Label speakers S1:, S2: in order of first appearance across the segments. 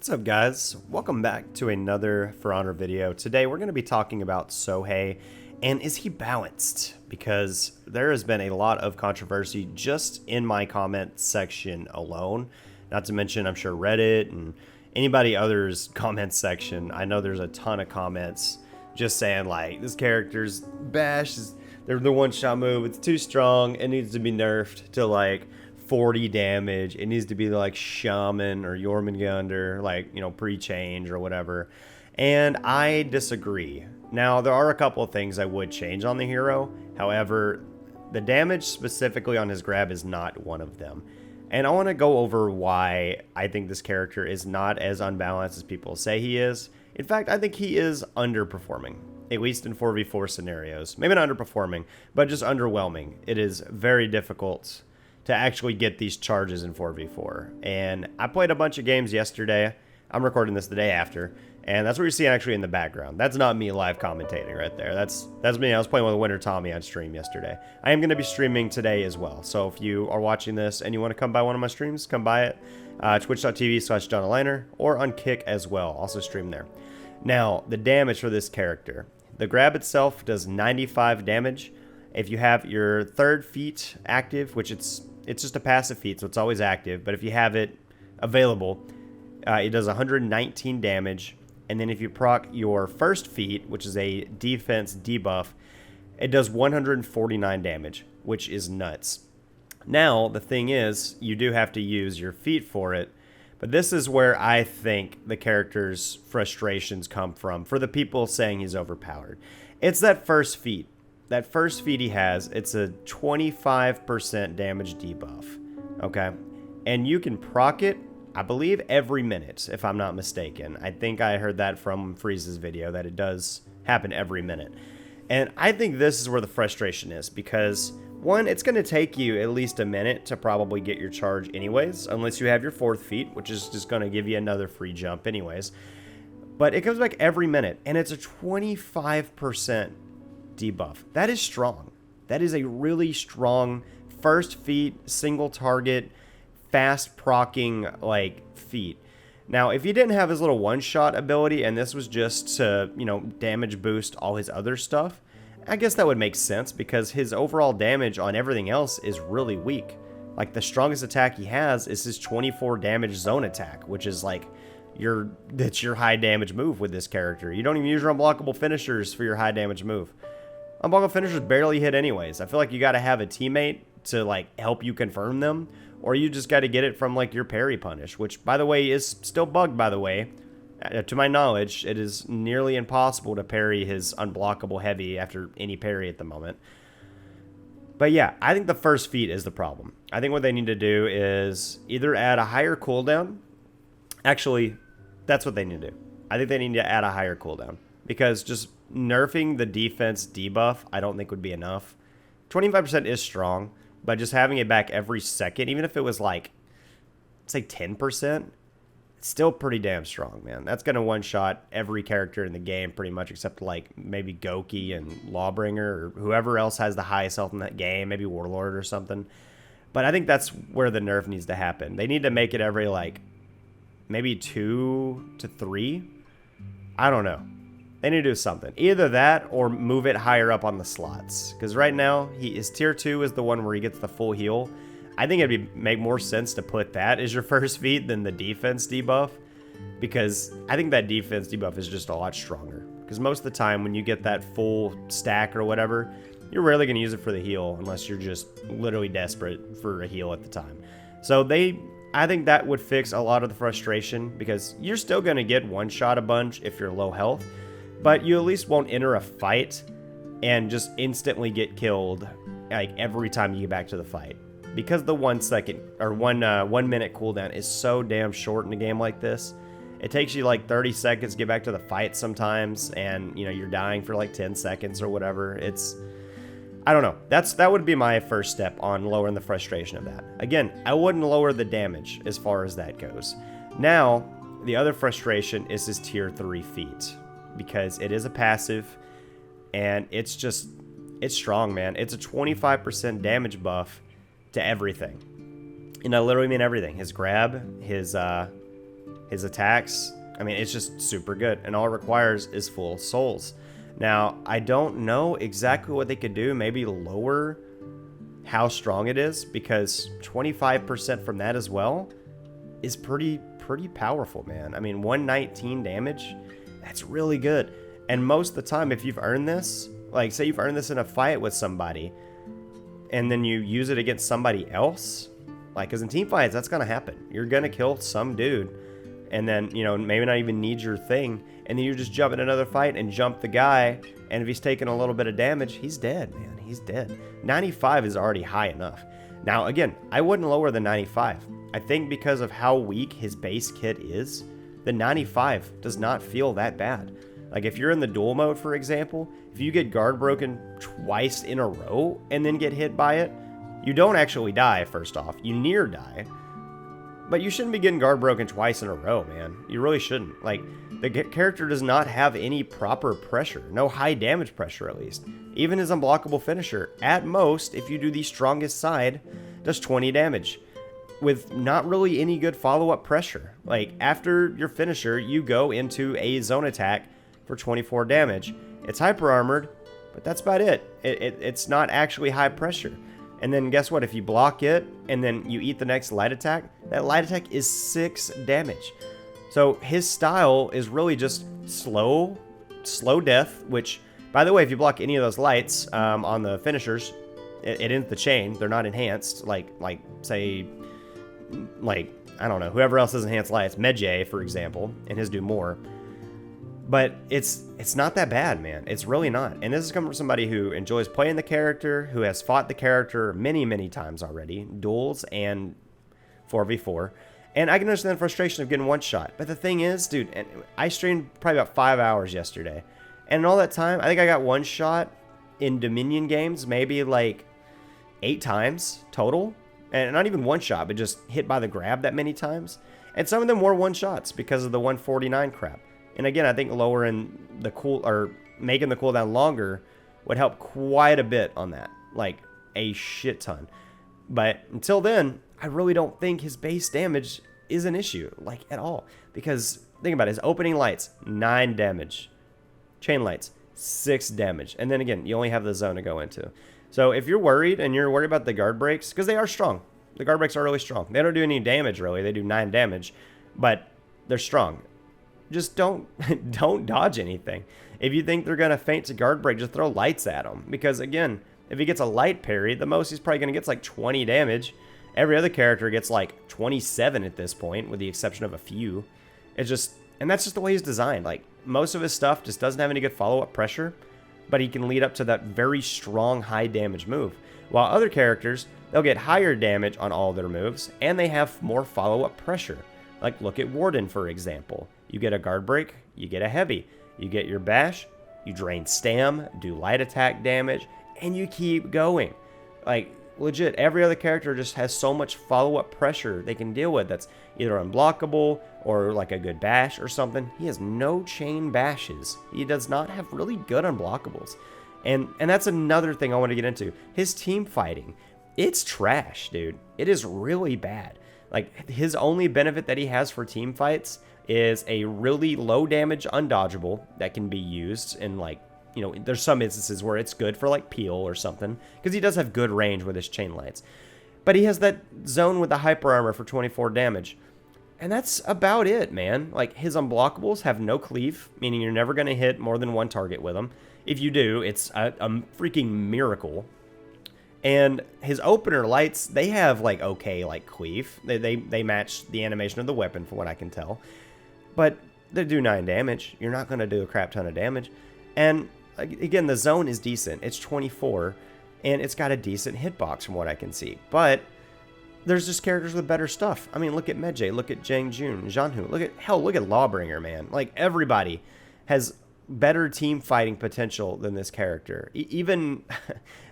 S1: What's up, guys? Welcome back to another For Honor video. Today we're going to be talking about Sohei and is he balanced? Because there has been a lot of controversy just in my comment section alone. Not to mention, I'm sure Reddit and anybody other's comment section. I know there's a ton of comments just saying like this character's bash is they're the one-shot move. It's too strong. It needs to be nerfed to like 40 damage. It needs to be like Shaman or Jormungandr, like, you know, pre-change or whatever. And I disagree. Now, there are a couple of things I would change on the hero. However, the damage specifically on his grab is not one of them. And I want to go over why I think this character is not as unbalanced as people say he is. In fact, I think he is underperforming, at least in 4v4 scenarios. Maybe not underperforming, but just underwhelming. It is very difficult to actually get these charges in 4v4. And I played a bunch of games yesterday. I'm recording this the day after, and that's what you're seeing actually in the background. That's not me live commentating right there. That's me. I was playing with Winter Tommy on stream yesterday. I am going to be streaming today as well. So if you are watching this and you want to come by one of my streams, come by it. Twitch.tv/Jondaliner or on Kick as well. Also stream there. Now, the damage for this character. The grab itself does 95 damage. If you have your third feat active, which it's just a passive feat, so it's always active. But if you have it available, it does 119 damage. And then if you proc your first feat, which is a defense debuff, it does 149 damage, which is nuts. Now, the thing is, you do have to use your feat for it. But this is where I think the character's frustrations come from for the people saying he's overpowered. It's that first feat. That first feat he has, it's a 25% damage debuff, okay? And you can proc it, I believe, every minute, if I'm not mistaken. I think I heard that from Freeze's video, that it does happen every minute. And I think this is where the frustration is, because, one, it's going to take you at least a minute to probably get your charge anyways, unless you have your fourth feat, which is just going to give you another free jump anyways. But it comes back every minute, and it's a 25% debuff. That is strong. That is a really strong first feat, single target, fast proccing like feat. Now, if he didn't have his little one-shot ability and this was just to, you know, damage boost all his other stuff, I guess that would make sense because his overall damage on everything else is really weak. Like the strongest attack he has is his 24 damage zone attack, which is like that's your high damage move with this character. You don't even use your unblockable finishers for your high damage move. Unblockable finishers barely hit anyways. I feel like you got to have a teammate to like help you confirm them, or you just got to get it from like your parry punish, which by the way is still bugged, by the way. To my knowledge, it is nearly impossible to parry his unblockable heavy after any parry at the moment. But yeah, I think the first feat is the problem. I think what they need to do is either add a higher cooldown. Actually, that's what they need to do. I think they need to add a higher cooldown, because just nerfing the defense debuff I don't think would be enough. 25% is strong, but just having it back every second, even if it was like, say 10%, it's still pretty damn strong, man. That's going to one-shot every character in the game pretty much, except like maybe Goki and Lawbringer or whoever else has the highest health in that game, maybe Warlord or something. But I think that's where the nerf needs to happen. They need to make it every like maybe 2 to 3. I don't know. They need to do something. Either that or move it higher up on the slots. Because right now, his tier 2 is the one where he gets the full heal. I think it'd make more sense to put that as your first feat than the defense debuff. Because I think that defense debuff is just a lot stronger. Because most of the time when you get that full stack or whatever, you're rarely going to use it for the heal unless you're just literally desperate for a heal at the time. So I think that would fix a lot of the frustration, because you're still going to get one-shot a bunch if you're low health. But you at least won't enter a fight and just instantly get killed like every time you get back to the fight. Because the 1 second or 1 minute cooldown is so damn short in a game like this. It takes you like 30 seconds to get back to the fight sometimes, and you know you're dying for like 10 seconds or whatever. I don't know. That would be my first step on lowering the frustration of that. Again, I wouldn't lower the damage as far as that goes. Now, the other frustration is his tier 3 feat. Because it is a passive, and it's strong, man. It's a 25% damage buff to everything. And I literally mean everything. His grab, his His attacks, I mean, it's just super good. And all it requires is full souls. Now, I don't know exactly what they could do. Maybe lower how strong it is, because 25% from that as well is pretty powerful, man. I mean, 119 damage, that's really good. And most of the time, if you've earned this, like say you've earned this in a fight with somebody, and then you use it against somebody else, like, because in team fights, that's going to happen. You're going to kill some dude, and then, you know, maybe not even need your thing, and then you just jump in another fight and jump the guy, and if he's taking a little bit of damage, he's dead, man. He's dead. 95 is already high enough. Now, again, I wouldn't lower the 95. I think because of how weak his base kit is, the 95 does not feel that bad. Like, if you're in the duel mode, for example, if you get guard broken twice in a row and then get hit by it, you don't actually die, first off. You near die. But you shouldn't be getting guard broken twice in a row, man. You really shouldn't. Like, the character does not have any proper pressure. No high damage pressure, at least. Even his unblockable finisher, at most, if you do the strongest side, does 20 damage. With not really any good follow-up pressure. Like, after your finisher, you go into a zone attack for 24 damage. It's hyper armored, but that's about it. It's not actually high pressure. And then guess what? If you block it and then you eat the next light attack, that light attack is 6 damage. So his style is really just slow death, which, by the way, if you block any of those lights on the finishers, it ends the chain. They're not enhanced, like say, like, I don't know, whoever else has enhanced lights, Medjay, for example, and his do more. But it's not that bad, man. It's really not. And this is coming from somebody who enjoys playing the character, who has fought the character many times already, duels and 4v4. And I can understand the frustration of getting one shot. But the thing is, dude, and I streamed probably about 5 hours yesterday. And in all that time, I think I got one shot in Dominion games, maybe like 8 times total. And not even one shot, but just hit by the grab that many times. And some of them were one shots because of the 149 crap. And again, I think lowering the making the cooldown longer would help quite a bit on that. Like, a shit ton. But until then, I really don't think his base damage is an issue, like, at all. Because, think about it, his opening lights, 9 damage. Chain lights, 6 damage. And then again, you only have the zone to go into. So if you're worried, and you're worried about the guard breaks, because they are strong. The guard breaks are really strong. They don't do any damage, really. They do 9 damage. But they're strong. Just don't dodge anything. If you think they're going to feint to guard break, just throw lights at them. Because, again, if he gets a light parry, the most he's probably going to get is like 20 damage. Every other character gets like 27 at this point, with the exception of a few. It's just, and that's just the way he's designed. Like, most of his stuff just doesn't have any good follow-up pressure, but he can lead up to that very strong high damage move. While other characters, they'll get higher damage on all their moves, and they have more follow-up pressure. Like, look at Warden, for example. You get a guard break, you get a heavy. You get your bash, you drain stam, do light attack damage, and you keep going. Like, legit, every other character just has so much follow-up pressure they can deal with that's either unblockable or like a good bash or something. He has no chain bashes. He does not have really good unblockables. And that's another thing I want to get into. His team fighting. It's trash, dude. It is really bad. Like, his only benefit that he has for team fights is a really low damage undodgeable that can be used in, like, you know, there's some instances where it's good for like peel or something, because he does have good range with his chain lights. But he has that zone with the hyper armor for 24 damage. And that's about it, man. Like, his unblockables have no cleave, meaning you're never going to hit more than one target with them. If you do, it's a freaking miracle. And his opener lights, they have like okay, like cleave. They match the animation of the weapon from what I can tell. But they do 9 damage. You're not going to do a crap ton of damage. And again, the zone is decent. It's 24, and it's got a decent hitbox from what I can see. But there's just characters with better stuff. I mean, look at Medjay, look at Janhu, look at Lawbringer, man. Like, everybody has better team fighting potential than this character. Even,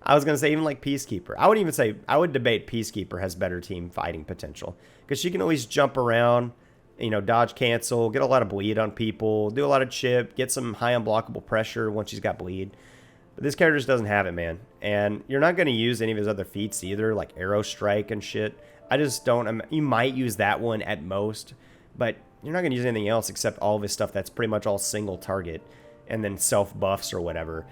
S1: I was going to say, even like Peacekeeper. I would debate Peacekeeper has better team fighting potential, because she can always jump around, you know, dodge, cancel, get a lot of bleed on people, do a lot of chip, get some high unblockable pressure once she's got bleed. But this character just doesn't have it, man. And you're not going to use any of his other feats either, like Arrow Strike and shit. I just don't. You might use that one at most, but you're not going to use anything else except all of his stuff that's pretty much all single target and then self buffs or whatever.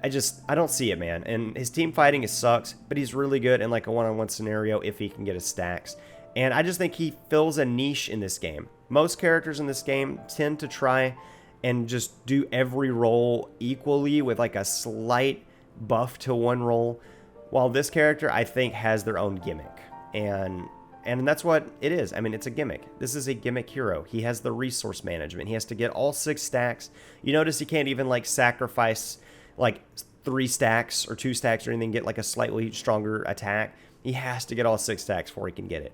S1: I don't see it, man. And his team fighting sucks, but he's really good in like a one-on-one scenario if he can get his stacks. And I just think he fills a niche in this game. Most characters in this game tend to try and just do every role equally with like a slight buff to one role, while this character, I think, has their own gimmick. And that's what it is. I mean, it's a gimmick. This is a gimmick hero. He has the resource management. He has to get all 6 stacks. You notice he can't even like sacrifice like 3 stacks or 2 stacks or anything, get like a slightly stronger attack. He has to get all 6 stacks before he can get it.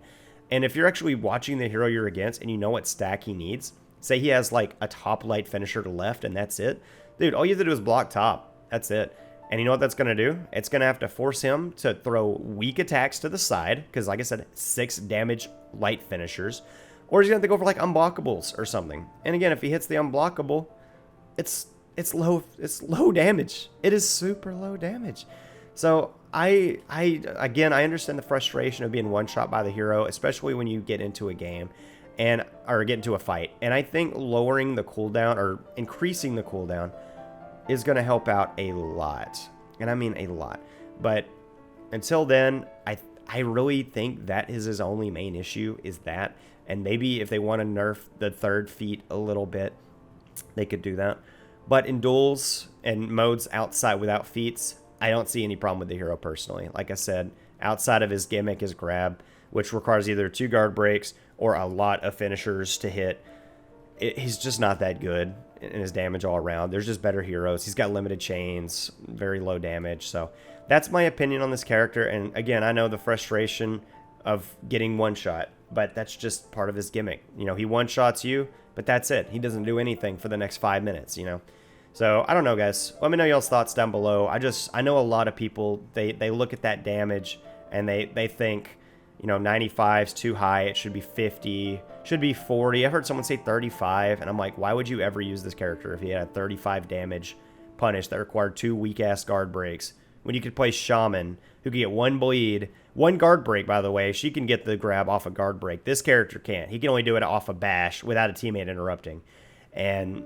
S1: And if you're actually watching the hero you're against and you know what stack he needs, say he has like a top light finisher to left and that's it, dude, all you have to do is block top. That's it. And you know what that's going to do? It's going to have to force him to throw weak attacks to the side, because like I said, 6 damage light finishers, or he's going to have to go for like unblockables or something. And again, if he hits the unblockable, it's low damage. It is super low damage. So again, I understand the frustration of being one shot by the hero, especially when you get into a game or get into a fight. And I think lowering the cooldown or increasing the cooldown is going to help out a lot. And I mean a lot. But until then, I really think that is his only main issue, is that. And maybe if they want to nerf the 3rd feat a little bit, they could do that. But in duels and modes outside without feats, I don't see any problem with the hero personally. Like I said, outside of his gimmick, his grab, which requires either 2 guard breaks or a lot of finishers to hit, he's just not that good in his damage all around. There's just better heroes. He's got limited chains, very low damage. So that's my opinion on this character. And again, I know the frustration of getting one shot, but that's just part of his gimmick. You know, he one shots you, but that's it. He doesn't do anything for the next 5 minutes, you know. So I don't know, guys. Let me know y'all's thoughts down below. I know a lot of people, they look at that damage and they think, you know, 95's too high. It should be 50, should be 40. I've heard someone say 35, and I'm like, why would you ever use this character if he had a 35 damage punish that required 2 weak-ass guard breaks, when you could play Shaman, who can get 1 bleed, 1 guard break, by the way. She can get the grab off a guard break. This character can't. He can only do it off a bash without a teammate interrupting. And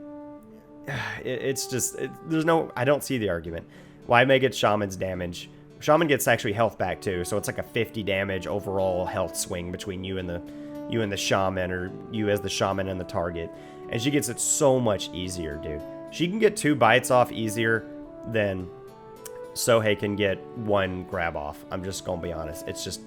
S1: it's just, there's no, I don't see the argument. Why make it Shaman's damage? Shaman gets actually health back too, so it's like a 50 damage overall health swing between you and the Shaman, or you as the Shaman and the target. And she gets it so much easier, dude. She can get 2 bites off easier than Sohei can get 1 grab off. I'm just gonna be honest. It's just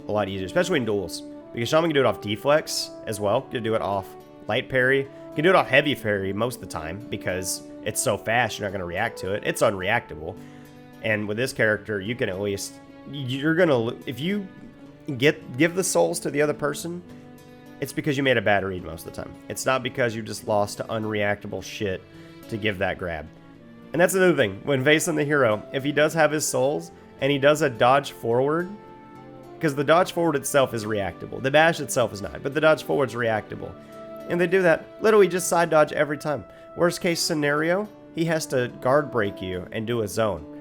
S1: a lot easier, especially in duels. Because Shaman can do it off deflex as well. Can do it off light parry. Can do it off heavy parry most of the time because it's so fast you're not gonna react to it. It's unreactable. And with this character, you can at least, you're gonna, if you give the souls to the other person, it's because you made a bad read most of the time. It's not because you just lost to unreactable shit to give that grab. And that's another thing, when facing the hero, if he does have his souls and he does a dodge forward, because the dodge forward itself is reactable. The bash itself is not, but the dodge forward is reactable. And they do that, literally just side dodge every time. Worst case scenario, he has to guard break you and do a zone.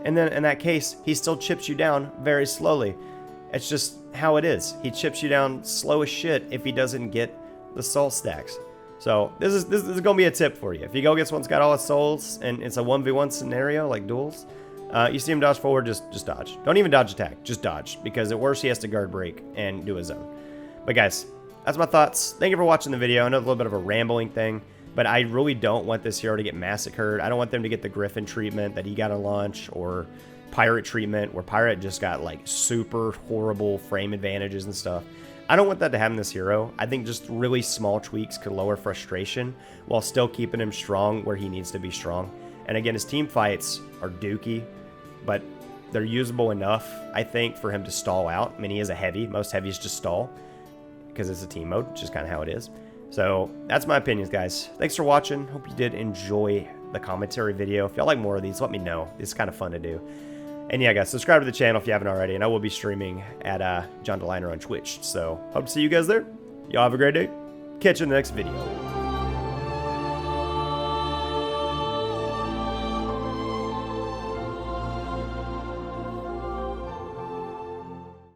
S1: And then in that case, he still chips you down very slowly. It's just how it is. He chips you down slow as shit if he doesn't get the soul stacks. So this is going to be a tip for you. If you go against one's got all his souls and it's a 1v1 scenario like duels, you see him dodge forward, just dodge. Don't even dodge attack, just dodge. Because at worst, he has to guard break and do a zone. But guys, that's my thoughts. Thank you for watching the video. I know it's a little bit of a rambling thing, but I really don't want this hero to get massacred. I don't want them to get the Griffin treatment that he got on launch, or Pirate treatment, where Pirate just got like super horrible frame advantages and stuff. I don't want that to happen to this hero. I think just really small tweaks could lower frustration while still keeping him strong where he needs to be strong. And again, his team fights are dookie, but they're usable enough, I think, for him to stall out. I mean, he is a heavy. Most heavies just stall because it's a team mode, which is kind of how it is. So that's my opinions, guys. Thanks for watching. Hope you did enjoy the commentary video. If y'all like more of these, let me know. It's kind of fun to do. And yeah, guys, subscribe to the channel if you haven't already. And I will be streaming at Jondaliner on Twitch. So hope to see you guys there. Y'all have a great day. Catch you in the next video.